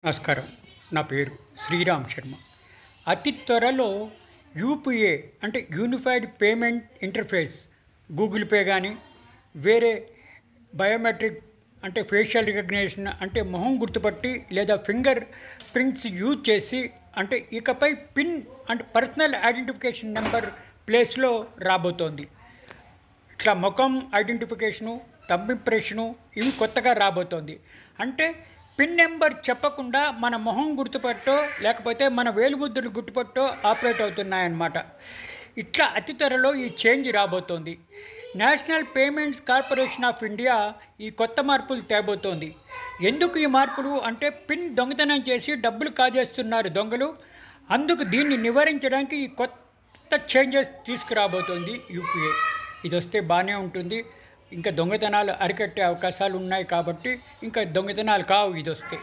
నమస్కారం. నా పేరు శ్రీరామ్ శర్మ. అతి త్వరలో యూపీఏ అంటే unified payment interface Google pay కానీ వేరే బయోమెట్రిక్ అంటే ఫేషియల్ రికగ్నిషన్ అంటే మొహం గుర్తుపట్టి లేదా ఫింగర్ ప్రింట్స్ యూజ్ చేసి అంటే ఇకపై పిన్ అంటే పర్సనల్ ఐడెంటిఫికేషన్ నెంబర్ ప్లేస్లో రాబోతోంది. ఇట్లా ముఖం ఐడెంటిఫికేషను, థంబ్ ఇంప్రెషను ఇవి కొత్తగా రాబోతోంది. అంటే పిన్ నెంబర్ చెప్పకుండా మన మొహం గుర్తుపట్టో లేకపోతే మన వేలుముద్రలు గుర్తుపట్టో ఆపరేట్ అవుతున్నాయన్నమాట. ఇట్లా అతి త్వరలో ఈ చేంజ్ రాబోతోంది. National payments corporation of India ఈ కొత్త మార్పులు తేబోతోంది. ఎందుకు ఈ మార్పులు అంటే పిన్ దొంగతనం చేసి డబ్బులు కాజేస్తున్నారు దొంగలు. అందుకు దీన్ని నివారించడానికి ఈ కొత్త చేంజెస్ తీసుకురాబోతోంది యూపీఏ. ఇది వస్తే బాగానే ఉంటుంది. ఇంకా దొంగతనాలు అరికట్టే అవకాశాలు ఉన్నాయి కాబట్టి ఇంకా దొంగతనాలు కావు ఇది వస్తే.